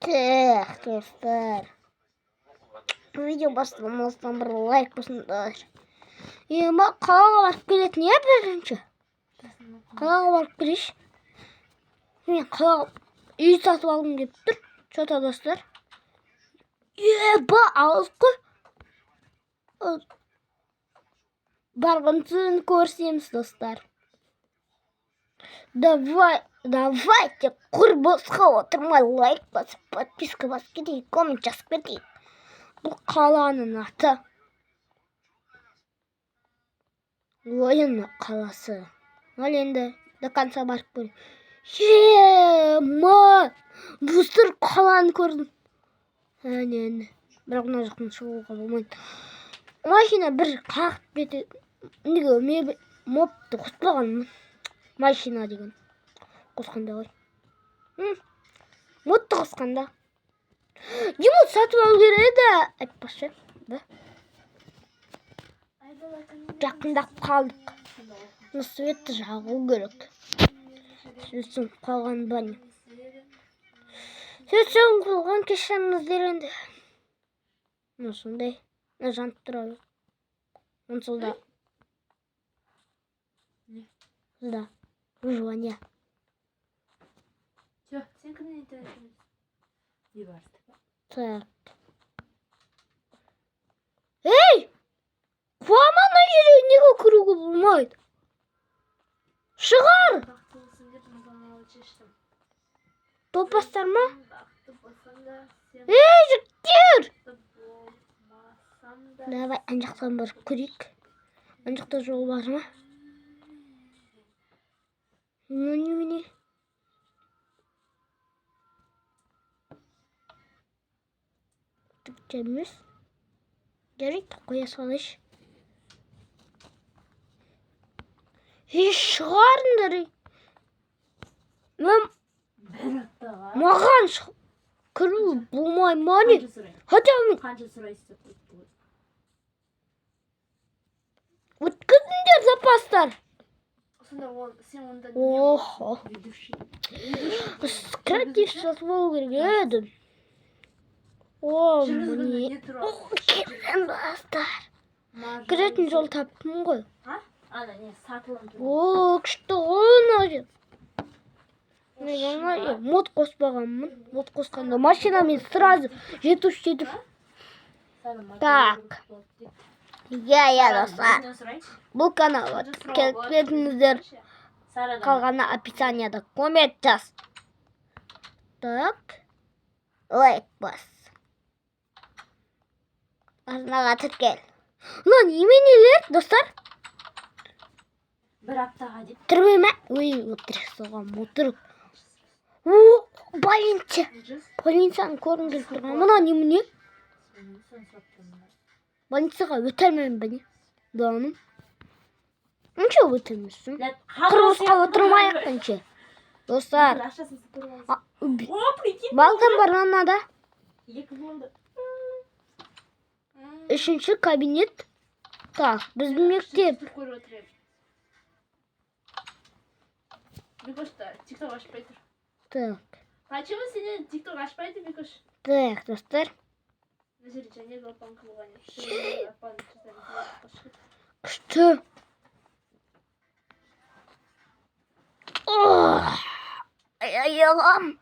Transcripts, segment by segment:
Dostlar. Video бастамастан бір лайк басыңдар. Үйіме қалаға барып келетін не бірінші? Қалаға барып келейші. Мен қалаға үй сатып алғым келіп тұр. Что-то достар. Алыс қой. Барғансын көрсеміз достар. Давайте құрбысқа отырмай лайк басып, подписка басып кетейік, коммент жазып кетейік. Бұл қаланың аты. Ойын қаласы. Ол енді до конца барып көрейік. Бұстыр қаланы көрдім. Әне. Бірақ мына жақтан шығуға болмайды. Машина бір қағып кетеді. Неге мопты қоспағанмын. Машина деген. Қосқанда ғой. Мопты қосқанда. Демот сатып алу керек еді. Айтпашы. Жақындап қалдық. Светті жағу керек. Сөйтсің қалған бәне. Сөйтсің қалған кешеміздер енді. Сондай. Жанып тұрады. Онсылда. Да. Выживание. Всё, сен кімнен интернет не барды? Так. Ей! Қуамана жерге неге кіруге болмайды? Шығар! Топастар ма? Ей, жігіттер! Давай, ан жақтан барып көрейік. Ан жақта жол бар ма? Міне. Түкте емес. Жарайды, қоя салайшы. Шығарыңдар. Маған кіру болмай ма не? Қанша сұрайсыз? Өткізіңдер запастар. Охо. Скратиш жазып алу керек еді. Міне. Келген достар. Кіретін жол таптым ғой. Күшті ғой. Мод қоспағанмын. Мод қосқанда машинамен сразу жетіп. Так. Я достар. Бұл каналға келіп кетіңіздер. Қалғаны описанияда коммент жаз. Так. Лайк бас. Арнаға тіркел. Lan неменелер, достар? Бір аптаға деп. Түрме ме? Ой, отырық соған отырып. Больницаны көргім келіп тұрған. Мұна немене? Больницаға өтелмеймін бәне. Даным. Неше өтелмесін? Құрбысқа отырмайық бәнше. Достар. Балкон бар анада. 2 болды. 3-ші кабинет. Так, біздің мектеп. Бекошта, тикток ашпай тұр. Так. Почему сенен тикток ашпайды, Бекош? Так, достар. Күшті. Айағым.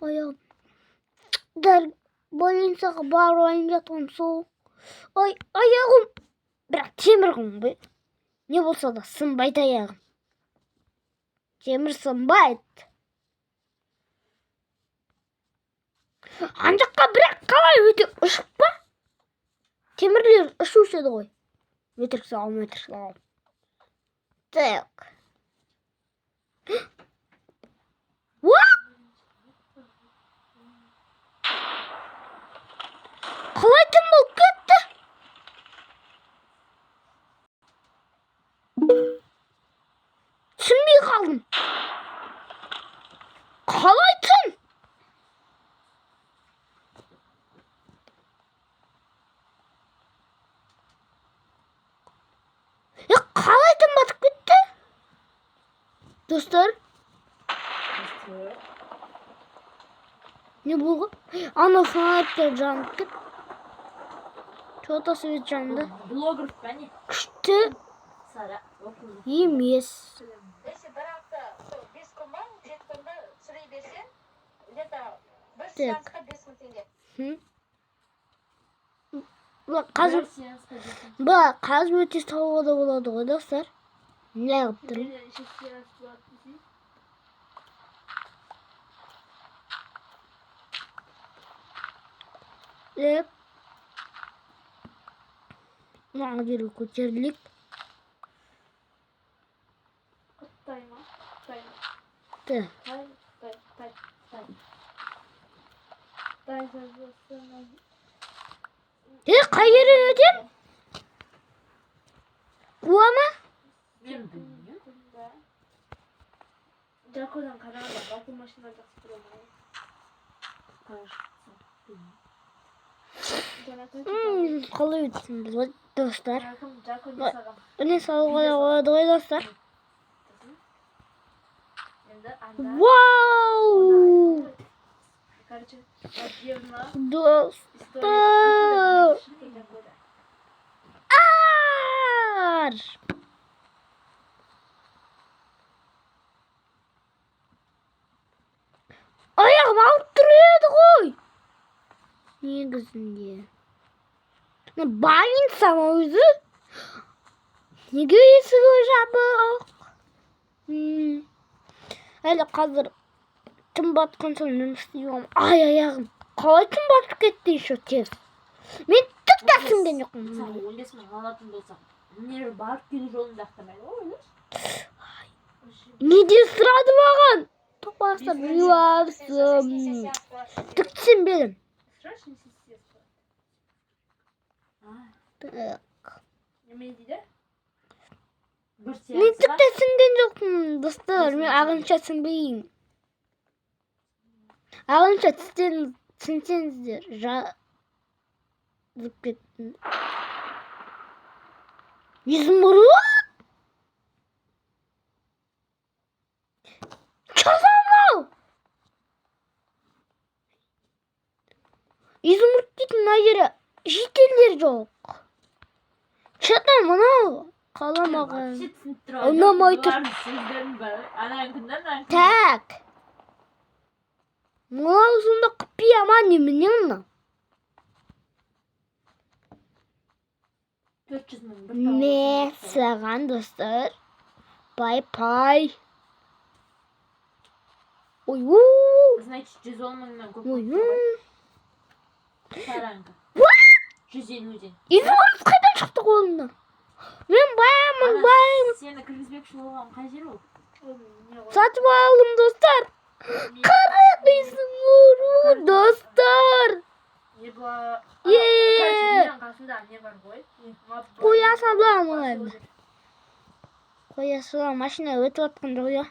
Айағым. Дәл больницаға барайын жатқан сол. Айағым. Бірақ темір ғой. Не болса да сынбайды аяғым. Темір сынбайды. Анжаққа бірақ қалай өте ұшып па? Темірлер ұшушы еді ғой. Метр сағал. Так. Қалай тым болып кетті? Түсінбей қалдым. Қалай тым? Қалай тым батып кетті? Достар. Не болған? Ана фанаттар жанып кет. Çoğuta свет жанды. Блогер па не? Күшті Сара. Оқылды. емес. Если бір апта 5 күн ба 7 күнді шірей берсең, где-то бір Так. сеансқа 5 мың теңге. Қазір өте сауға да болады ғой достар. Не қылып тұрмын? Менен ішек сеанс болады десей. Мына жерге көтерілейік. Қыттай ма? Қыттай ма? Тай. Қай жерге өтем? Буа ма? Мен білмеймін. Жакодан қарағанда балкон машина жақсы тұра ма? Қалай өтсін біз достар? Жако жасаған. Міне салуға да болады ғой достар. Енді анда... Вау! Короче, отдельно... Достар! Ayağım ауырып тұр еді ғой. Негізінде. Больница ма өзі? Неге есігі жабық? Әлі қазір түн батқан соң жұмыс істеймін. Ай, аяғым. Қалай түн батып кетті еще тез? Мен түк те түсінген жоқпын. 15 мың алатын болсақ, міне барып келу жолында ақтамайды ғой, ойлашы. Неден сұрады маған? Тоқпастап жуапсым. Түк түсінбедім. Страшно сесес болады. Так. Неме дейді? Бір Мен сеанс түк те түсінген жоқпын, достар. Мен ағылшынша түсінбеймін. Ағылшынша түсінсеңіздер, жазып кеттім. Изумруд? Часамау! Изумруд дейтін мына жері жетелер жоқ. Что-то мынау қаламаған. Ұнамай тұр. Так. Мынау сонда құпия ма немене мынау? 400 мың бір Мә саған достар. Пай-пай. Ой-у. Значит, 110 мыңнан көп. Ой-у. Саранка. 150-ден. Изумруд қайдан шықты қолымнан? Мен баямын. Сені кіргізбекші болған қай жер ол? Сатып алдым достар. Қарақ изумруд достар. Не бар? Е-е-е. Менің қасында не бар ғой? Қоя салам оларды. Қоя салам, машина өтіп атқан жоқ я.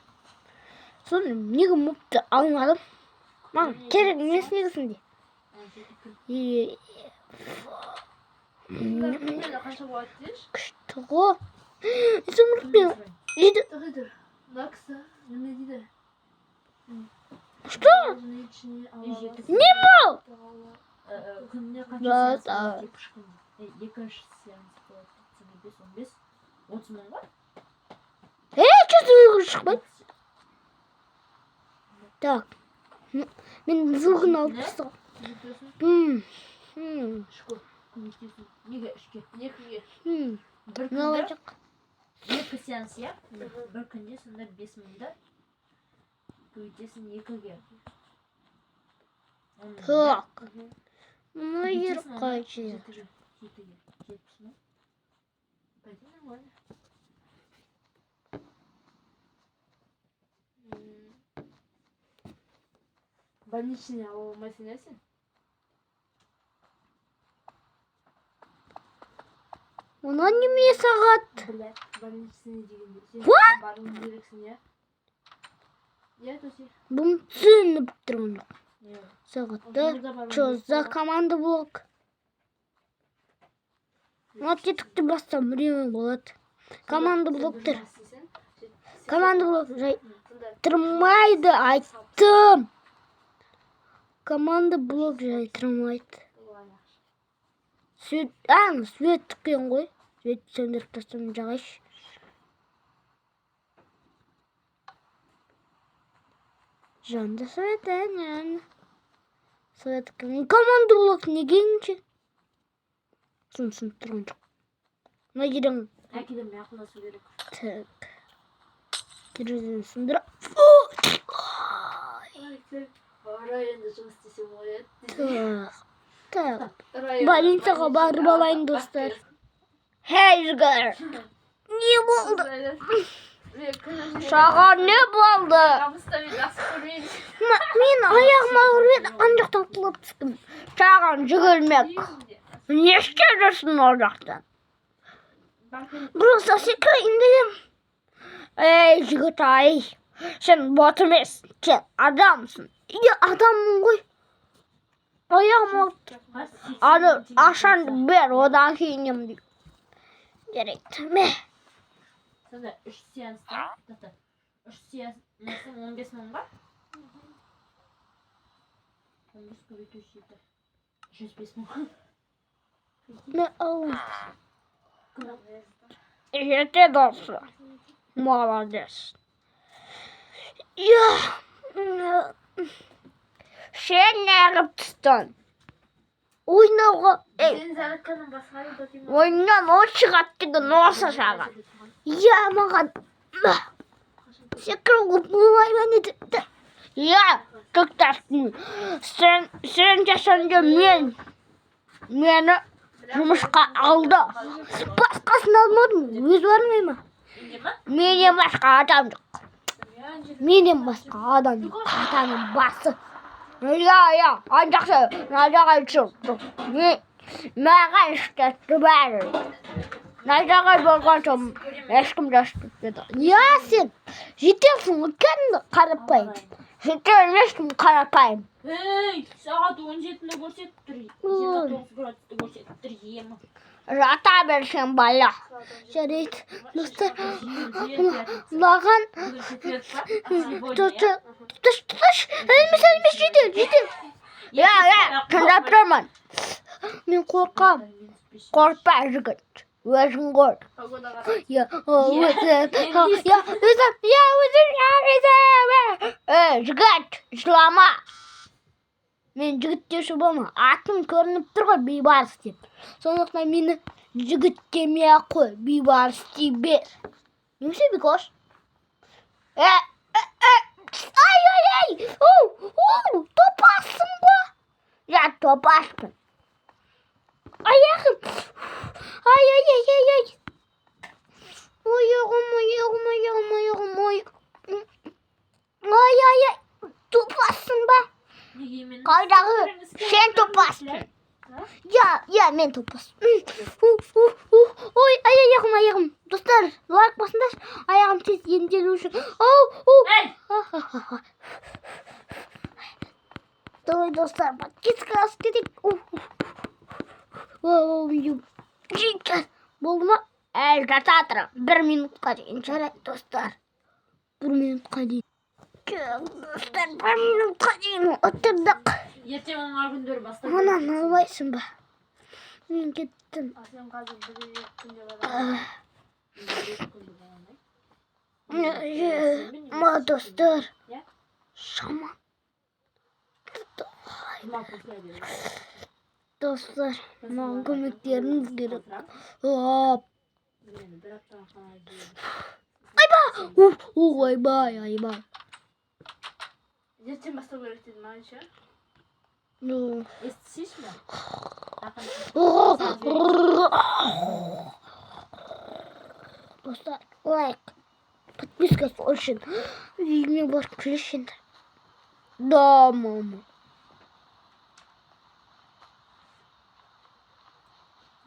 Соны неге мұпты алмадым? Маған керек емес негізінде. Қанша болады дейші? Күшті ғой. Изумрудпен үйді. Тұр. Лакса, неме дейді? Что? Не мал? Күніне қанша Да, сеанс да. болады? Екінші сеанс болады. 15, 30 мың ба? Что-то үйге шықпайды. Так. Мен звугын алып тастағам. Школ. Неге ішке? Екіге. Бір Не күнде olacak? екі сеанс, иә? Бір күнде сонда 5 мыңда өйтесің екіге. Так. Мына жер қай жер? Жетіге. 70 мың. Пойди нормально. Больничный ала алмайсың, иә сен? Мына неме сағат? Блядь, больничный дегенде. Сен What? баруың керексің, иә? Иә, Тоси? Бұны түсініп тұрмын. Иә. Сағатта. Что за команда блок? Вот тетікті бастам біреуің болады. Команда блоктар. Команда блок жай тұрмайды, айттым. команда блок жайттырмайды. Свет тыққан ғой. Свет сөндіріп тастам жағайшы. Жанды светен. Свет тыққан. Команда блок негенше. Сын тұрған жоқ. Мына керең. Әкеден ақылдасу керек. Так. Терезені сындыра. Рай енді жұмыс істесем болады. Так. Больницаға барып алайын, достар. Хей, жігер. Не болды? Саған не болды? Мен аяғым ауырды, ана жақтан құлап түстім. Саған жүгірмек. Не істедіңіз ол жақтан? Просто секірейін дегем. Ей, жігіт-ай. Сен бот емес, сен адамсың. Адаммын ғой. Аяғым ауырды. Ашанды бер, одан кейін емдеймін. Жарайды. Сонда 3 сеанстан, 3 сеанстан 15 мың ба? 15 көбейту 105 мың. Ne alayım? Yeter olsun. Молодец. Ya. Sen ne yaptın? Oynağı. Senin zaten basmayı bakayım. Oynan o çıkarttı ne olsa sana. Ya mağan. Sekir bulay beni de. Ya çok taştın. Sen yaşanca meni жұмысқа алды. Басқасын алмадым. Өз бармай ма? Менен басқа адам жоқ. Менен басқа адам жоқ. Қатаның басы. Я, андақсы, найдағай жоқ. Маған іштетті бәрі. Найдағай болған соң ешкім жастырды. Я, сен жетесің, кәдімгі қарапайым. Жетен ешкім қарапайым. Ей, сағат 17-ні көрсетіп тұр. 29 градусты көрсетіп тұр, емі. Жата берсен бала. Жарайды, достар. Маған... Тұш, әлмес, жетел. Я, тыңдап тұрмын. Мен қорқам. Қорқпа, жігіт. Өзің қор. Өзім. Жігіт, жылама. Мен жігіт деуші болма. Атым көрініп тұр ғой, бейбарыс деп. Сондықтан мені жігіт демей ақ қой, бейбарыс дей бер. Немесе бекош? Ай! Топассың ба? Я топаспын. Аяғым. Ай. Ай. Топассың ба? Қайдағы сен топаспын. Я, мен топаспын. Ой, аяғым. Достар, лайк басыңдаршы. Аяғым тез емделу үшін. Давай, достар, подписка істедік. Болды ма? Жата тұр. 1 минутқа дейін. Жарайды, достар. 1 минутқа дейін. Достар, 1 минутқа дейін отырдық. Ертең оңар күндері бастап. Анан албайсың ба? Мен кеттім. Сен қазір 1-2 күнде барамын. Ма, достар. Шаман. Достар, маған көмектеріңіз керек. Айбай. Ертең бастау керек дедім айша. Естісейші ме? Достар, лайк, подписка үшін. Үйіме бар күліш енді. Да, мама.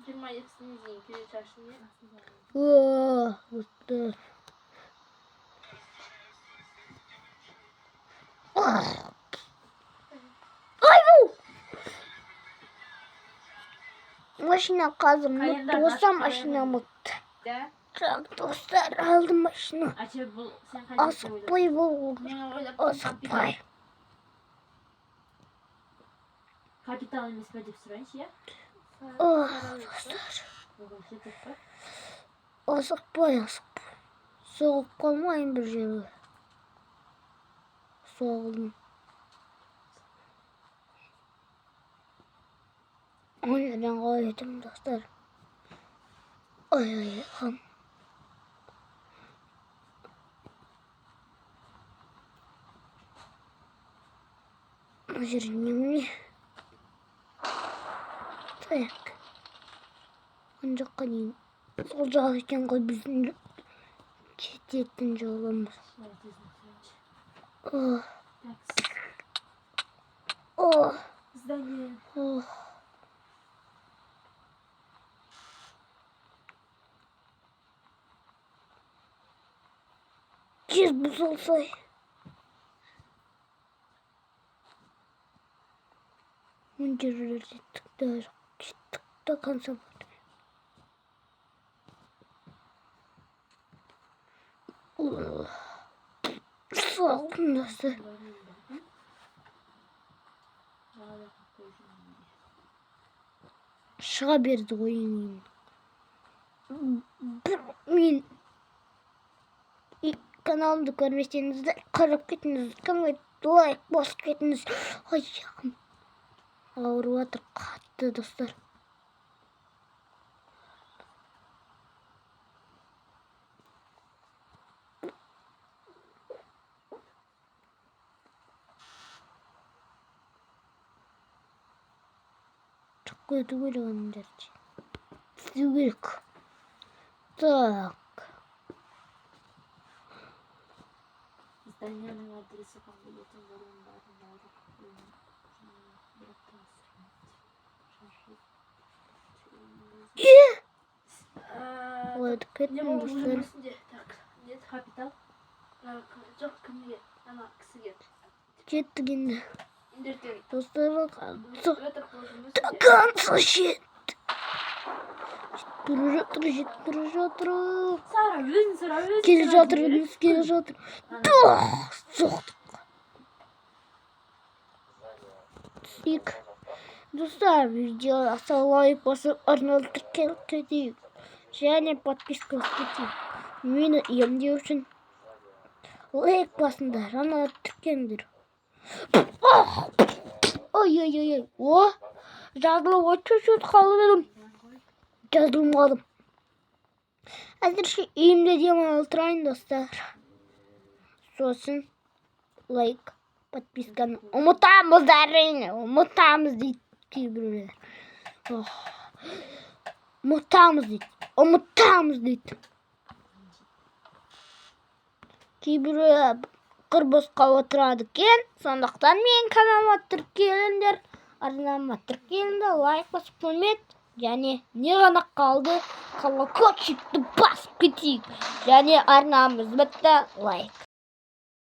27-сіне дейін келе шашын не? Достар. Машина қазір мұтты болса машина мұтты. Так, достар, алдым машина. Асықпай бол. Асықпай. капитал емес пе деп сұрайыншы, иә? Достар. Оған жетіп па? Асықпай. Соғып қалмайын бір жерге. Соғылдым. Ойнадан қалай етім, достар. Айағым. Мына жер немене? Так. Мына жаққа дейін. Сол жақ екен ғой біздің кететін жолымыз. Здание. Жер бұзылсай. Мына жерлерде жеттік та консерватор. Соғылдым достар. Шыға берді ғой ең. Мен каналымды көрмесеңіздер, қарап кетіңіз, лайк басып кетіңіз. Айағым ауырып жатыр қатты достар. Өту керек өндерде. Түзу керек. Так. Зданияның адресі қандай етін Ой, кеттім достар. Так, нет, капитал. Жоқ, кімге? Ана кісіге. Жеттік енді. Достар, Өтірік қанша жет. Жетіп жатыр. Сара, өзін сұра, өзін Келе жатыр. Соқтық. Түсік. Достар, видеоға лайк басып, арналды тіркеліп кетейік. Және подписка етейік. Мені емдеу үшін лайк басыңдар, арналды тіркеліңдер. Ой. О, жазылып чуть-чуть қалдым. Жазылым қалдым. Әзірше үйімде демалып отырайын достар. Сосын лайк, подписканы ұмытамыз әрине. Ұмытамыз дейді кейбіреулер. Ұмытамыз дейді. Кейбіреулер қырбызға отырады екен. Сондықтан мен каналыма тіркеліңдер. Арнама тіркеліңдер, лайк басып қоймет. Және не ғана қалды? Колокольчикті басып кетейік. Және арнамыз бітті, лайк.